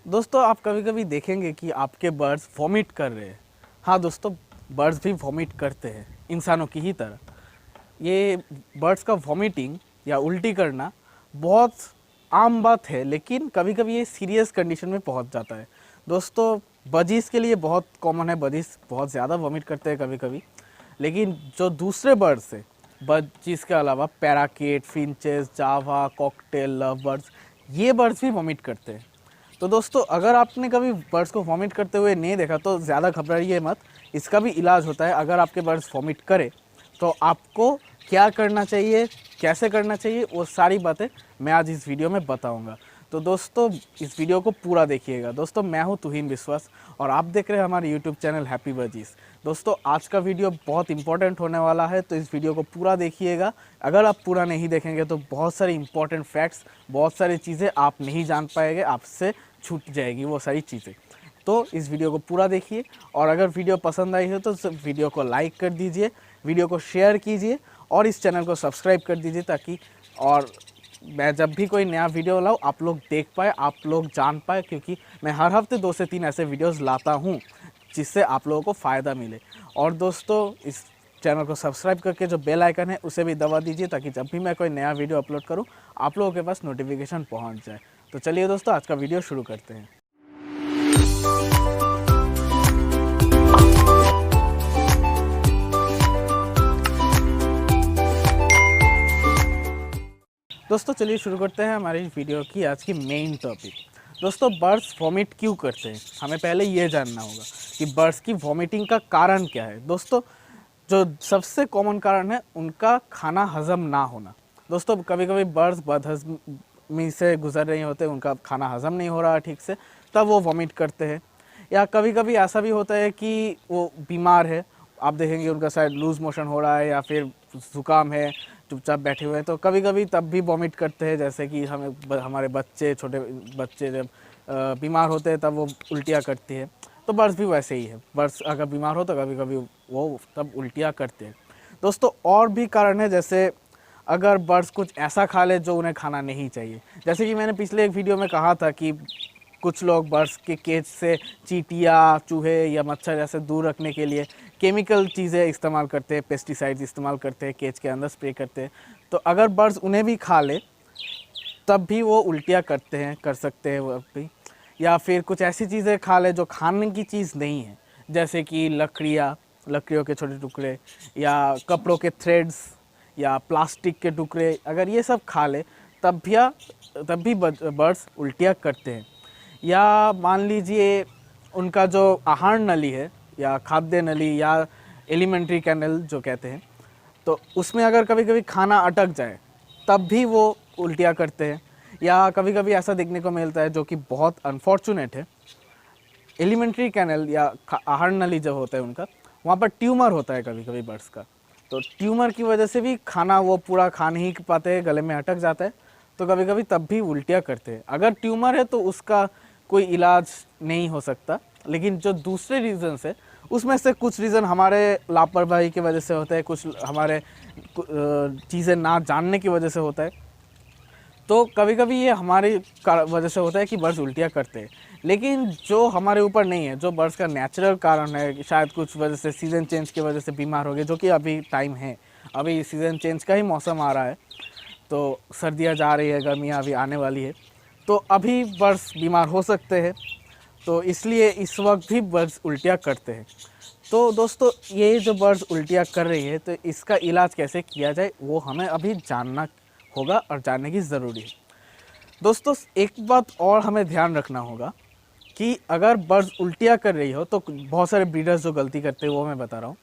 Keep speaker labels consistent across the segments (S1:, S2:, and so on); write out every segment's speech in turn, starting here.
S1: दोस्तों आप कभी कभी देखेंगे कि आपके बर्ड्स वॉमिट कर रहे हैं। हाँ दोस्तों, बर्ड्स भी वॉमिट करते हैं इंसानों की ही तरह। ये बर्ड्स का वॉमिटिंग या उल्टी करना बहुत आम बात है, लेकिन कभी कभी ये सीरियस कंडीशन में पहुंच जाता है। दोस्तों बजीज़ के लिए बहुत कॉमन है, बजीज़ बहुत ज़्यादा वॉमिट करते हैं कभी कभी। लेकिन जो दूसरे बर्ड्स है, बजीज़ के अलावा पैराकीट, फिंचेस, जावा, कॉकटेल, लव बर्ड्स, ये बर्ड्स भी वॉमिट करते हैं। तो दोस्तों अगर आपने कभी बर्ड्स को वॉमिट करते हुए नहीं देखा तो ज़्यादा घबराइए मत। इसका भी इलाज होता है। अगर आपके बर्ड्स वॉमिट करें तो आपको क्या करना चाहिए, कैसे करना चाहिए, वो सारी बातें मैं आज इस वीडियो में बताऊंगा। तो दोस्तों इस वीडियो को पूरा देखिएगा। दोस्तों मैं हूं तुहीन विश्वास और आप देख रहे हैं हमारे यूट्यूब चैनल हैप्पी बजीज़। दोस्तों आज का वीडियो बहुत इंपॉर्टेंट होने वाला है, तो इस वीडियो को पूरा देखिएगा। अगर आप पूरा नहीं देखेंगे तो बहुत सारी इंपॉर्टेंट फैक्ट्स, बहुत सारी चीज़ें आप नहीं जान पाएंगे, आपसे छूट जाएगी वो सारी चीज़ें। तो इस वीडियो को पूरा देखिए और अगर वीडियो पसंद आई हो तो वीडियो को लाइक कर दीजिए, वीडियो को शेयर कीजिए और इस चैनल को सब्सक्राइब कर दीजिए, ताकि और मैं जब भी कोई नया वीडियो लाऊं आप लोग देख पाए, आप लोग जान पाए, क्योंकि मैं हर हफ्ते 2 से 3 ऐसे वीडियोस लाता हूं जिससे आप लोगों को फ़ायदा मिले। और दोस्तों इस चैनल को सब्सक्राइब करके जो बेल आइकन है उसे भी दबा दीजिए, ताकि जब भी मैं कोई नया वीडियो अपलोड करूं आप लोगों के पास नोटिफिकेशन पहुंच जाए। तो चलिए दोस्तों आज का वीडियो शुरू करते हैं। दोस्तों चलिए शुरू करते हैं हमारी वीडियो की आज की मेन टॉपिक। दोस्तों बर्ड्स वॉमिट क्यों करते हैं, हमें पहले ये जानना होगा कि बर्ड्स की वॉमिटिंग का कारण क्या है। दोस्तों जो सबसे कॉमन कारण है उनका खाना हजम ना होना। दोस्तों कभी कभी बर्ड्स बदहजमी से गुजर रहे होते हैं, उनका खाना हजम नहीं हो रहा ठीक से, तब वो वॉमिट करते हैं। या कभी कभी ऐसा भी होता है कि वो बीमार है, आप देखेंगे उनका शायद लूज़ मोशन हो रहा है या फिर ज़ुकाम है, चुपचाप बैठे हुए हैं, तो कभी कभी तब भी वॉमिट करते हैं। जैसे कि हमारे बच्चे, छोटे बच्चे जब बीमार होते हैं तब वो उल्टियाँ करती है, तो बर्ड्स भी वैसे ही है। बर्ड्स अगर बीमार हो तो कभी कभी वो तब उल्टियाँ करते हैं। दोस्तों और भी कारण है, जैसे अगर बर्ड्स कुछ ऐसा खा ले जो उन्हें खाना नहीं चाहिए। जैसे कि मैंने पिछले एक वीडियो में कहा था कि कुछ लोग बर्ड्स के केज से चींटियाँ, चूहे या मच्छर ऐसे दूर रखने के लिए केमिकल चीज़ें इस्तेमाल करते हैं, पेस्टिसाइड्स इस्तेमाल करते हैं, केज के अंदर स्प्रे करते हैं। तो अगर बर्ड्स उन्हें भी खा ले तब भी वो उल्टियाँ करते हैं, कर सकते हैं वो भी। या फिर कुछ ऐसी चीज़ें खा ले जो खाने की चीज़ नहीं है, जैसे कि लकड़ियों के छोटे टुकड़े या कपड़ों के थ्रेड्स या प्लास्टिक के टुकड़े, अगर ये सब खा ले तब भी बर्ड्स उल्टियाँ करते हैं। या मान लीजिए उनका जो आहार नली है या खाद्य नली या एलिमेंट्री कैनल जो कहते हैं, तो उसमें अगर कभी कभी खाना अटक जाए तब भी वो उल्टियाँ करते हैं। या कभी कभी ऐसा देखने को मिलता है जो कि बहुत अनफॉर्चुनेट है, एलिमेंट्री कैनल या आहार नली जब होता है उनका, वहाँ पर ट्यूमर होता है कभी कभी बर्ड्स का। तो ट्यूमर की वजह से भी खाना वो पूरा खा नहीं पाते, गले में अटक जाता है, तो कभी कभी तब भी उल्टियाँ करते हैं। अगर ट्यूमर है तो उसका कोई इलाज नहीं हो सकता, लेकिन जो दूसरे रीज़न्स है उसमें से कुछ रीज़न हमारे लापरवाही की वजह से होता है, कुछ हमारे चीज़ें ना जानने की वजह से होता है। तो कभी कभी ये हमारी वजह से होता है कि बर्ड्स उल्टियाँ करते हैं। लेकिन जो हमारे ऊपर नहीं है, जो बर्ड्स का नेचुरल कारण है, शायद कुछ वजह से सीज़न चेंज की वजह से बीमार हो गए, जो कि अभी टाइम है, अभी सीज़न चेंज का ही मौसम आ रहा है, तो सर्दियाँ जा रही है, गर्मियाँ अभी आने वाली है, तो अभी बर्ड्स बीमार हो सकते हैं। तो इसलिए इस वक्त भी बर्ड्स उल्टियाँ करते हैं। तो दोस्तों ये जो बर्ड्स उल्टियाँ कर रही है, तो इसका इलाज कैसे किया जाए वो हमें अभी जानना होगा और जानने की ज़रूरी है। दोस्तों एक बात और हमें ध्यान रखना होगा कि अगर बर्ड्स उल्टियाँ कर रही हो, तो बहुत सारे ब्रीडर्स जो गलती करते हैं वो मैं बता रहा हूँ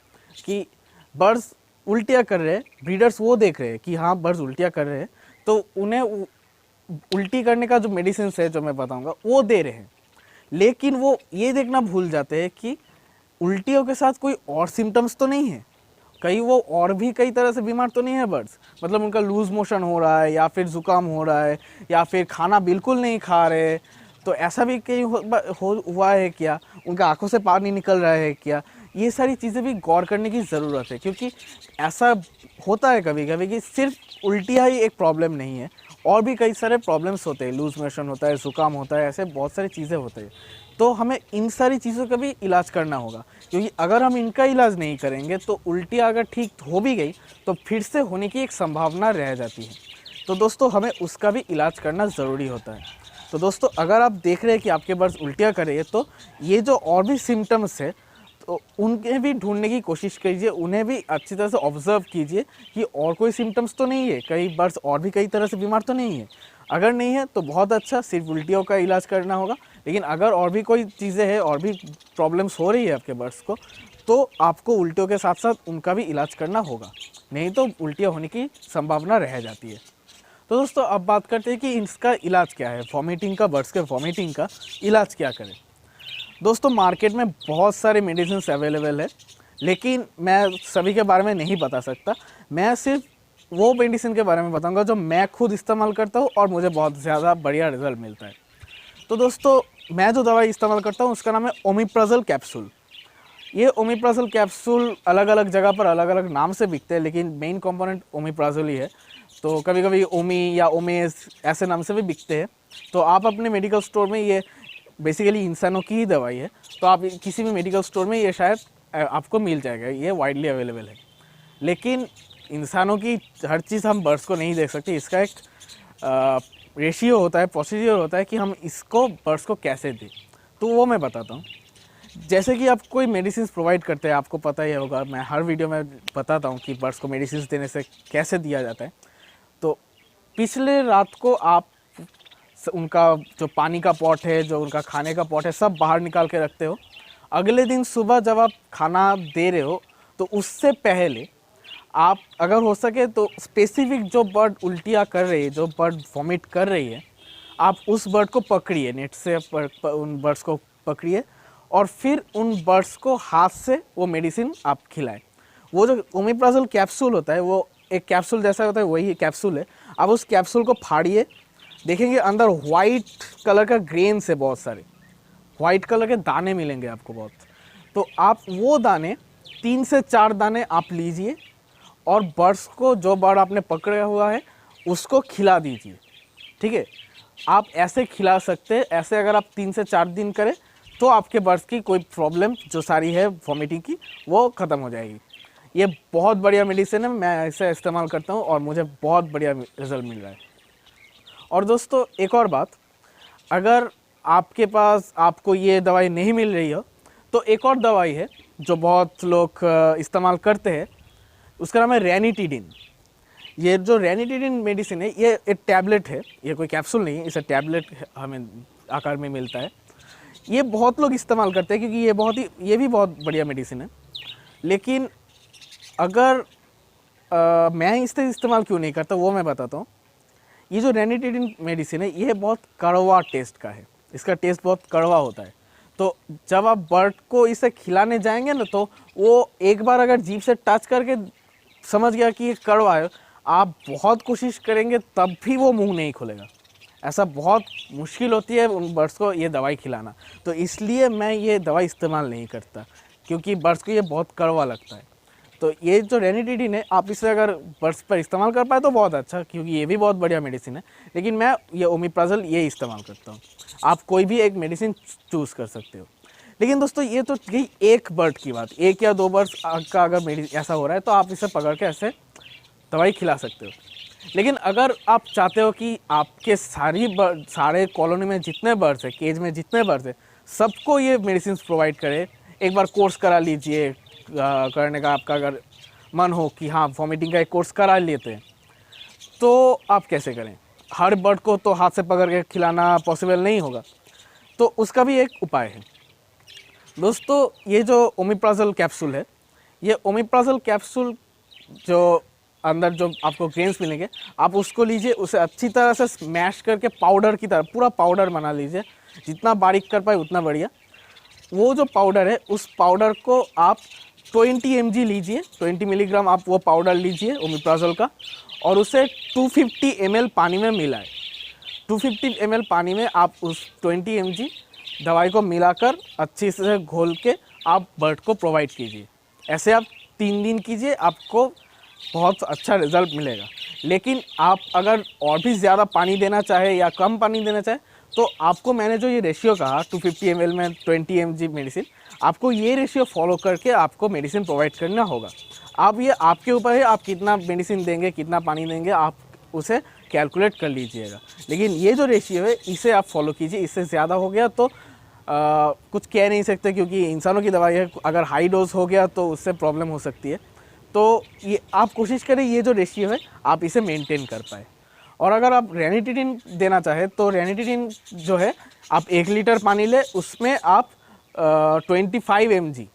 S1: कि बर्ड्स उल्टियाँ कर रहे हैं, ब्रीडर्स वो देख रहे हैं कि हाँ बर्ड्स उल्टियाँ कर रहे हैं, तो उन्हें उल्टी करने का जो मेडिसिन है जो मैं बताऊंगा वो दे रहे हैं। लेकिन वो ये देखना भूल जाते हैं कि उल्टियों के साथ कोई और सिम्टम्स तो नहीं है, कहीं वो और भी कई तरह से बीमार तो नहीं है बर्ड्स। मतलब उनका लूज़ मोशन हो रहा है या फिर ज़ुकाम हो रहा है या फिर खाना बिल्कुल नहीं खा रहे, तो ऐसा भी कहीं हुआ है क्या, उनका आंखों से पानी निकल रहा है क्या, ये सारी चीज़ें भी गौर करने की ज़रूरत है। क्योंकि ऐसा होता है कभी कभी कि सिर्फ उल्टियाँ ही एक प्रॉब्लम नहीं है, और भी कई सारे प्रॉब्लम्स होते हैं, लूज मोशन होता है, ज़ुकाम होता है, ऐसे बहुत सारी चीज़ें होती हैं। तो हमें इन सारी चीज़ों का भी इलाज करना होगा, क्योंकि अगर हम इनका इलाज नहीं करेंगे तो उल्टियाँ अगर ठीक हो भी गई तो फिर से होने की एक संभावना रह जाती है। तो दोस्तों हमें उसका भी इलाज करना ज़रूरी होता है। तो दोस्तों अगर आप देख रहे हैं कि आपके बर्ड्स उल्टियाँ कर रही है, तो ये जो और भी सिम्टम्स है तो उनके भी ढूंढने की कोशिश कीजिए, उन्हें भी अच्छी तरह से ऑब्जर्व कीजिए कि और कोई सिम्टम्स तो नहीं है, कई बर्ड्स और भी कई तरह से बीमार तो नहीं है। अगर नहीं है तो बहुत अच्छा, सिर्फ उल्टियों का इलाज करना होगा। लेकिन अगर और भी कोई चीज़ें हैं, और भी प्रॉब्लम्स हो रही है आपके बर्ड्स को, तो आपको उल्टियों के साथ साथ उनका भी इलाज करना होगा, नहीं तो उल्टियाँ होने की संभावना रह जाती है। तो दोस्तों अब बात करते हैं कि इसका इलाज क्या है, वॉमिटिंग का, बर्ड्स के वॉमिटिंग का इलाज क्या करें। दोस्तों मार्केट में बहुत सारे मेडिसिन अवेलेबल है, लेकिन मैं सभी के बारे में नहीं बता सकता। मैं सिर्फ वो मेडिसिन के बारे में बताऊंगा जो मैं खुद इस्तेमाल करता हूँ और मुझे बहुत ज़्यादा बढ़िया रिजल्ट मिलता है। तो दोस्तों मैं जो दवाई इस्तेमाल करता हूँ उसका नाम है ओमिप्राज़ोल कैप्सूल। ये ओमिप्राज़ोल कैप्सूल अलग अलग जगह पर अलग अलग नाम से बिकते हैं, लेकिन मेन कंपोनेंट ओमिप्राज़ोल ही है। तो कभी कभी ओमी या ओमेस ऐसे नाम से भी बिकते हैं। तो आप अपने मेडिकल स्टोर में, ये बेसिकली इंसानों की ही दवाई है, तो आप किसी भी मेडिकल स्टोर में ये शायद आपको मिल जाएगा, ये वाइडली अवेलेबल है। लेकिन इंसानों की हर चीज़ हम बर्ड्स को नहीं देख सकते, इसका एक रेशियो होता है, प्रोसीजर होता है कि हम इसको बर्ड्स को कैसे दें। तो वो मैं बताता हूँ। जैसे कि आप कोई मेडिसिन प्रोवाइड करते हैं, आपको पता ही होगा, मैं हर वीडियो में बताता हूँ कि बर्ड्स को मेडिसिन देने से कैसे दिया जाता है। तो पिछले रात को आप उनका जो पानी का पॉट है, जो उनका खाने का पॉट है, सब बाहर निकाल के रखते हो। अगले दिन सुबह जब आप खाना दे रहे हो तो उससे पहले आप अगर हो सके तो स्पेसिफिक जो बर्ड उल्टियाँ कर रही है, जो बर्ड वॉमिट कर रही है, आप उस बर्ड को पकड़िए, नेट से उन बर्ड्स को पकड़िए और फिर उन बर्ड्स को हाथ से वो मेडिसिन आप खिलाएं। वो जो ओमिप्राज़ोल कैप्सूल होता है वो एक कैप्सूल जैसा होता है, वही कैप्सूल है। आप उस कैप्सूल को फाड़िए, देखेंगे अंदर वाइट कलर का ग्रेन्स है, बहुत सारे वाइट कलर के दाने मिलेंगे आपको बहुत। तो आप वो दाने 3 से 4 दाने आप लीजिए और बर्ड्स को, जो बर्ड आपने पकड़ा हुआ है उसको खिला दीजिए। ठीक है, आप ऐसे खिला सकते हैं। ऐसे अगर आप 3 से 4 दिन करें तो आपके बर्ड्स की कोई प्रॉब्लम जो सारी है वॉमिटिंग की, वो ख़त्म हो जाएगी। ये बहुत बढ़िया मेडिसिन है, मैं इसे इस्तेमाल करता हूँ और मुझे बहुत बढ़िया रिजल्ट मिल रहा है। और दोस्तों एक और बात, अगर आपके पास आपको ये दवाई नहीं मिल रही हो तो एक और दवाई है जो बहुत लोग इस्तेमाल करते हैं, उसका नाम है रेनिटिडिन। ये जो रेनिटिडिन मेडिसिन है ये एक टैबलेट है, ये कोई कैप्सूल नहीं है, इसे टैबलेट हमें आकार में मिलता है। ये बहुत लोग इस्तेमाल करते हैं क्योंकि ये भी बहुत बढ़िया मेडिसिन है। लेकिन अगर मैं इसे इस्तेमाल क्यों नहीं करता वो मैं बताता हूँ। ये जो रेनिटिडिन मेडिसिन है ये बहुत कड़वा टेस्ट का है, इसका टेस्ट बहुत कड़वा होता है। तो जब आप बर्ड को इसे खिलाने जाएंगे ना, तो वो एक बार अगर जीभ से टच करके समझ गया कि ये कड़वा है, आप बहुत कोशिश करेंगे तब भी वो मुंह नहीं खोलेगा। ऐसा बहुत मुश्किल होती है उन बर्ड्स को ये दवाई खिलाना। तो इसलिए मैं ये दवाई इस्तेमाल नहीं करता, क्योंकि बर्ड्स को ये बहुत कड़वा लगता है। तो ये जो रेनिटिडिन है, आप इसे अगर बर्ड्स पर इस्तेमाल कर पाए तो बहुत अच्छा, क्योंकि ये भी बहुत बढ़िया मेडिसिन है। लेकिन मैं ये ओमिप्राज़ोल ये इस्तेमाल करता हूँ। आप कोई भी एक मेडिसिन चूज़ कर सकते हो। लेकिन दोस्तों ये तो गई एक बर्ड की बात, 1 या 2 बर्ड्स का अगर ऐसा हो रहा है तो आप इसे पकड़ के ऐसे दवाई खिला सकते हो। लेकिन अगर आप चाहते हो कि आपके सारे कॉलोनी में जितने बर्ड्स हैं, केज में जितने बर्ड्स हैं, सबको ये मेडिसिन प्रोवाइड करे, एक बार कोर्स करा लीजिए। करने का आपका अगर मन हो कि हाँ वॉमिटिंग का एक कोर्स करा लेते हैं, तो आप कैसे करें? हर बर्ड को तो हाथ से पकड़ के खिलाना पॉसिबल नहीं होगा, तो उसका भी एक उपाय है। दोस्तों ये जो ओमिप्राज़ोल कैप्सूल है, ये ओमिप्राज़ोल कैप्सूल जो अंदर जो आपको ग्रेन्स मिलेंगे, आप उसको लीजिए, उसे अच्छी तरह से स्मैश करके पाउडर की तरह पूरा पाउडर बना लीजिए। जितना बारीक कर पाए उतना बढ़िया। वो जो पाउडर है, उस पाउडर को आप 20 mg लीजिए, 20 मिलीग्राम आप वो पाउडर लीजिए ओमिप्राज़ोल का, और उसे 250 ml पानी में मिलाएं। 250 ml पानी में आप उस 20 mg दवाई को मिलाकर अच्छी से घोल के आप बर्ड को प्रोवाइड कीजिए। ऐसे आप 3 दिन कीजिए, आपको बहुत अच्छा रिजल्ट मिलेगा। लेकिन आप अगर और भी ज़्यादा पानी देना चाहे या कम पानी देना चाहे तो आपको, मैंने जो ये रेशियो कहा 250 ml में 20 mg मेडिसिन, आपको ये रेशियो फॉलो करके आपको मेडिसिन प्रोवाइड करना होगा। अब ये आपके ऊपर है, आप कितना मेडिसिन देंगे, कितना पानी देंगे, आप उसे कैलकुलेट कर लीजिएगा। लेकिन ये जो रेशियो है इसे आप फॉलो कीजिए। इससे ज़्यादा हो गया तो कुछ कह नहीं सकते, क्योंकि इंसानों की दवाई है, अगर हाई डोज हो गया तो उससे प्रॉब्लम हो सकती है। तो ये आप कोशिश करें ये जो रेशियो है आप इसे मेंटेन कर पाए। और अगर आप रेनिटिडिन देना चाहें तो रेनिटिडिन जो है, आप 1 लीटर पानी ले, उसमें आप 25 mg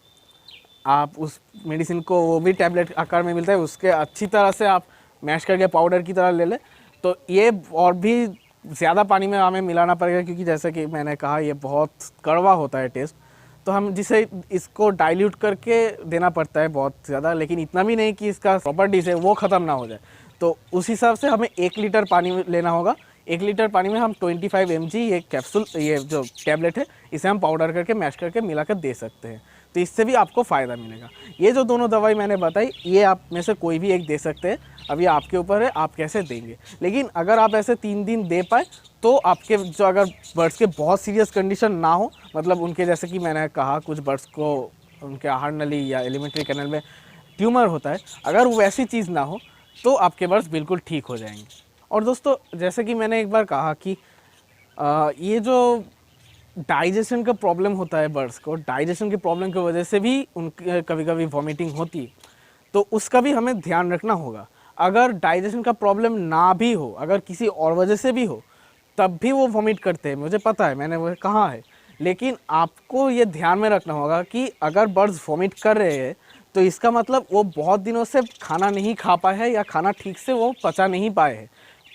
S1: आप उस मेडिसिन को, वो भी टैबलेट आकार में मिलता है, उसके अच्छी तरह से आप मैश करके पाउडर की तरह ले लें। तो ये और भी ज़्यादा पानी में हमें मिलाना पड़ेगा, क्योंकि जैसे कि मैंने कहा ये बहुत कड़वा होता है टेस्ट, तो हम जिसे इसको डाइल्यूट करके देना पड़ता है बहुत ज़्यादा, लेकिन इतना भी नहीं कि इसका प्रॉपर्टीज़ है वो ख़त्म ना हो जाए। तो उस हिसाब से हमें 1 लीटर पानी लेना होगा। 1 लीटर पानी में हम 25 mg ये कैप्सूल, ये जो टैबलेट है, इसे हम पाउडर करके मैश करके मिलाकर दे सकते हैं। तो इससे भी आपको फ़ायदा मिलेगा। ये जो दोनों दवाई मैंने बताई, ये आप में से कोई भी एक दे सकते हैं। अब ये आपके ऊपर है आप कैसे देंगे। लेकिन अगर आप ऐसे 3 दिन दे पाए तो आपके जो, अगर बर्ड्स के बहुत सीरियस कंडीशन ना हो, मतलब उनके जैसे कि मैंने कहा कुछ बर्ड्स को उनके आहार नली या एलिमेंट्री कैनल में ट्यूमर होता है, अगर वैसी चीज़ ना हो तो आपके बर्ड्स बिल्कुल ठीक हो जाएंगे। और दोस्तों, जैसे कि मैंने एक बार कहा कि ये जो डाइजेशन का प्रॉब्लम होता है बर्ड्स को, डाइजेशन की प्रॉब्लम की वजह से भी उनके कभी कभी वॉमिटिंग होती है, तो उसका भी हमें ध्यान रखना होगा। अगर डाइजेशन का प्रॉब्लम ना भी हो, अगर किसी और वजह से भी हो, तब भी वो वॉमिट करते हैं, मुझे पता है, मैंने वो कहा है। लेकिन आपको ये ध्यान में रखना होगा कि अगर बर्ड्स वॉमिट कर रहे हैं तो इसका मतलब वो बहुत दिनों से खाना नहीं खा पाए हैं या खाना ठीक से वो पचा नहीं पाए हैं,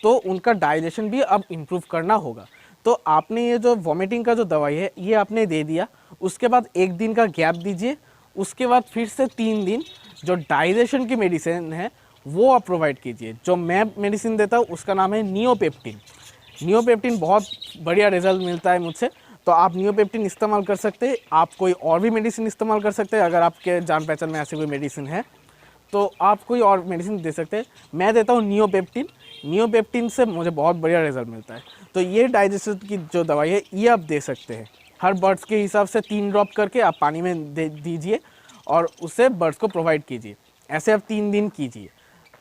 S1: तो उनका डाइजेशन भी अब इम्प्रूव करना होगा। तो आपने ये जो वॉमिटिंग का जो दवाई है ये आपने दे दिया, उसके बाद 1 दिन का गैप दीजिए, उसके बाद फिर से 3 दिन जो डाइजेशन की मेडिसिन है वो आप प्रोवाइड कीजिए। जो मैं मेडिसिन देता हूँ उसका नाम है नियोपेप्टिन। नियोपेप्टिन बहुत बढ़िया रिजल्ट मिलता है मुझसे, तो आप नियोपेप्टिन इस्तेमाल कर सकते हैं। आप कोई और भी मेडिसिन इस्तेमाल कर सकते हैं, अगर आपके जान पहचान में ऐसी कोई मेडिसिन है तो आप कोई और मेडिसिन दे सकते हैं। मैं देता हूँ नियोपेप्टिन। नियोपेप्टिन से मुझे बहुत बढ़िया रिजल्ट मिलता है। तो ये डाइजेशन की जो दवाई है ये आप दे सकते हैं। हर बर्ड्स के हिसाब से 3 ड्रॉप करके आप पानी में दे दीजिए और उसे बर्ड्स को प्रोवाइड कीजिए। ऐसे आप 3 दिन कीजिए,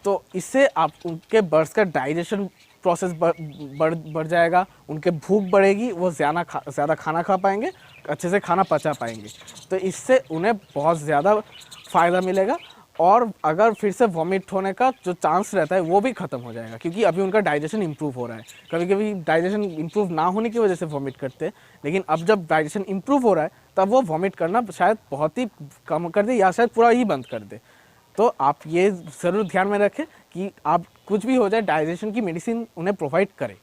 S1: तो इससे आप उनके बर्ड्स का डाइजेशन प्रोसेस बढ़ जाएगा, उनके भूख बढ़ेगी, वो ज़्यादा खाना खा पाएंगे, अच्छे से खाना पचा पाएंगे। तो इससे उन्हें बहुत ज़्यादा फ़ायदा मिलेगा। और अगर फिर से वॉमिट होने का जो चांस रहता है वो भी ख़त्म हो जाएगा, क्योंकि अभी उनका डाइजेशन इम्प्रूव हो रहा है। कभी कभी डाइजेशन इम्प्रूव ना होने की वजह से वॉमिट करते हैं, लेकिन अब जब डाइजेशन इम्प्रूव हो रहा है तब वो वॉमिट करना शायद बहुत ही कम कर दे या शायद पूरा ही बंद कर दे। तो आप ये ज़रूर ध्यान में रखें कि आप कुछ भी हो जाए डाइजेशन की मेडिसिन उन्हें प्रोवाइड करें।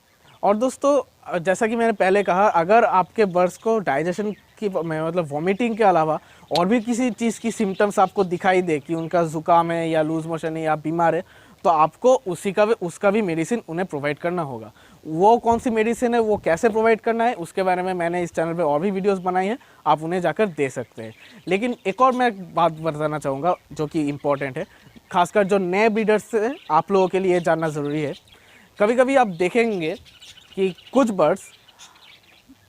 S1: और दोस्तों, जैसा कि मैंने पहले कहा, अगर आपके बर्ड्स को डाइजेशन की मतलब वॉमिटिंग के अलावा और भी किसी चीज़ की सिम्टम्स आपको दिखाई दे कि उनका ज़ुकाम है या लूज़ मोशन है या बीमार है, तो आपको उसका भी मेडिसिन उन्हें प्रोवाइड करना होगा। वो कौन सी मेडिसिन है, वो कैसे प्रोवाइड करना है, उसके बारे में मैंने इस चैनल पे और भी वीडियोस बनाई हैं, आप उन्हें जाकर दे सकते हैं। लेकिन एक और मैं बात बताना चाहूँगा जो कि इम्पॉर्टेंट है, खासकर जो नए ब्रीडर्स हैं, आप लोगों के लिए जानना ज़रूरी है। कभी कभी आप देखेंगे कि कुछ बर्ड्स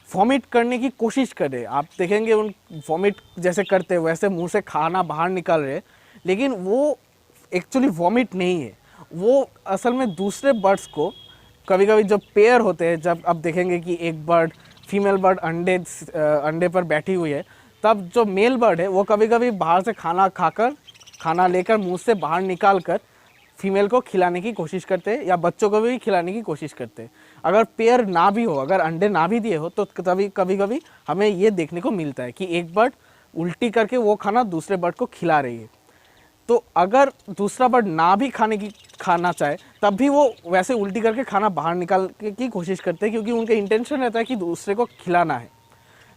S1: वॉमिट करने की कोशिश कर रहे, आप देखेंगे उन वॉमिट जैसे करते वैसे मुंह से खाना बाहर निकाल रहे, लेकिन वो एक्चुअली वॉमिट नहीं है, वो असल में दूसरे बर्ड्स को, कभी कभी जब पेयर होते हैं, जब आप देखेंगे कि एक बर्ड, फीमेल बर्ड अंडे पर बैठी हुई है, तब जो मेल बर्ड है वो कभी कभी बाहर से खाना लेकर मुंह से बाहर निकाल कर फीमेल को खिलाने की कोशिश करते हैं या बच्चों को भी खिलाने की कोशिश करते हैं। अगर पेयर ना भी हो, अगर अंडे ना भी दिए हो, तो कभी कभी हमें ये देखने को मिलता है कि एक बर्ड उल्टी करके वो खाना दूसरे बर्ड को खिला रही है। तो अगर दूसरा बर्ड ना भी खाना चाहे तब भी वो वैसे उल्टी करके खाना बाहर निकाल की कोशिश करते हैं, क्योंकि उनका इंटेंशन रहता है कि दूसरे को खिलाना है।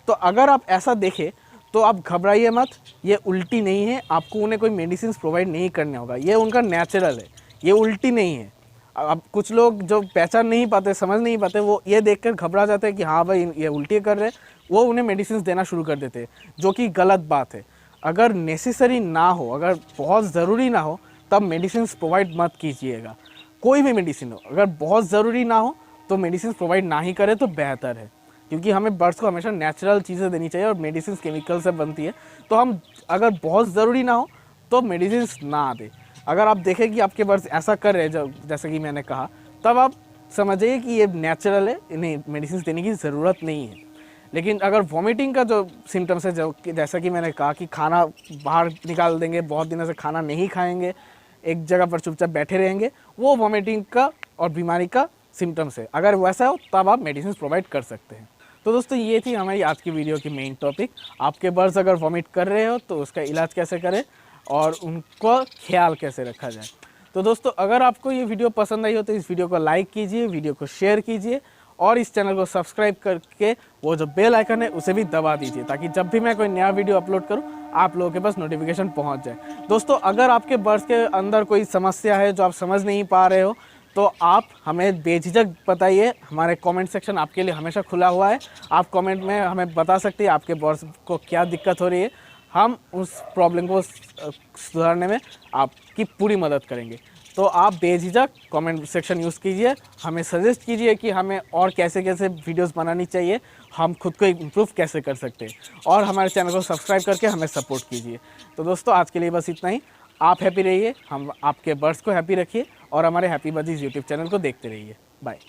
S1: तो अगर आप ऐसा देखें तो आप घबराइए मत, ये उल्टी नहीं है, आपको उन्हें कोई मेडिसिन प्रोवाइड नहीं करने होगा, ये उनका नेचुरल है, ये उल्टी नहीं है। अब कुछ लोग जो पहचान नहीं पाते, समझ नहीं पाते, वो ये देखकर घबरा जाते हैं कि हाँ भाई ये उल्टी कर रहे हैं, वो उन्हें मेडिसिन देना शुरू कर देते हैं, जो कि गलत बात है। अगर नेसेसरी ना हो, अगर बहुत ज़रूरी ना हो, तब मेडिसिन प्रोवाइड मत कीजिएगा। कोई भी मेडिसिन हो, अगर बहुत ज़रूरी ना हो तो मेडिसिन प्रोवाइड ना ही करें तो बेहतर है, क्योंकि हमें बर्ड्स को हमेशा नेचुरल चीज़ें देनी चाहिए और मेडिसिन केमिकल से बनती है। तो हम अगर बहुत ज़रूरी ना हो तो मेडिसिन ना दें। अगर आप देखें कि आपके बर्ड्स ऐसा कर रहे हैं जो जैसे कि मैंने कहा, तब आप समझिए कि ये नेचुरल है, इन्हें मेडिसिन देने की ज़रूरत नहीं है। लेकिन अगर वॉमिटिंग का जो सिम्टम्स है, जो जैसा कि मैंने कहा कि खाना बाहर निकाल देंगे, बहुत दिनों से खाना नहीं खाएंगे, एक जगह पर चुपचाप बैठे रहेंगे, वो वॉमिटिंग का और बीमारी का सिम्टम्स है। अगर वैसा हो तब आप मेडिसिन प्रोवाइड कर सकते हैं। तो दोस्तों ये थी हमारी आज की वीडियो की मेन टॉपिक। आपके बर्ड्स अगर वॉमिट कर रहे हो तो उसका इलाज कैसे करें और उनको ख्याल कैसे रखा जाए। तो दोस्तों अगर आपको ये वीडियो पसंद आई हो तो इस वीडियो को लाइक कीजिए, वीडियो को शेयर कीजिए और इस चैनल को सब्सक्राइब करके वो जो बेल आइकन है उसे भी दबा दीजिए, ताकि जब भी मैं कोई नया वीडियो अपलोड करूं आप लोगों के पास नोटिफिकेशन पहुंच जाए। दोस्तों अगर आपके बर्ड्स के अंदर कोई समस्या है जो आप समझ नहीं पा रहे हो तो आप हमें बेझिझक बताइए, हमारे कमेंट सेक्शन आपके लिए हमेशा खुला हुआ है। आप कमेंट में हमें बता सकते हैं आपके बर्ड्स को क्या दिक्कत हो रही है, हम उस प्रॉब्लम को सुधारने में आपकी पूरी मदद करेंगे। तो आप बेझिझक कमेंट सेक्शन यूज़ कीजिए, हमें सजेस्ट कीजिए कि हमें और कैसे कैसे वीडियोस बनानी चाहिए, हम खुद को इम्प्रूव कैसे कर सकते हैं, और हमारे चैनल को सब्सक्राइब करके हमें सपोर्ट कीजिए। तो दोस्तों आज के लिए बस इतना ही। आप हैप्पी रहिए, हम आपके बर्ड्स को हैप्पी रखिए और हमारे हैप्पी बजीज यूट्यूब चैनल को देखते रहिए। बाय।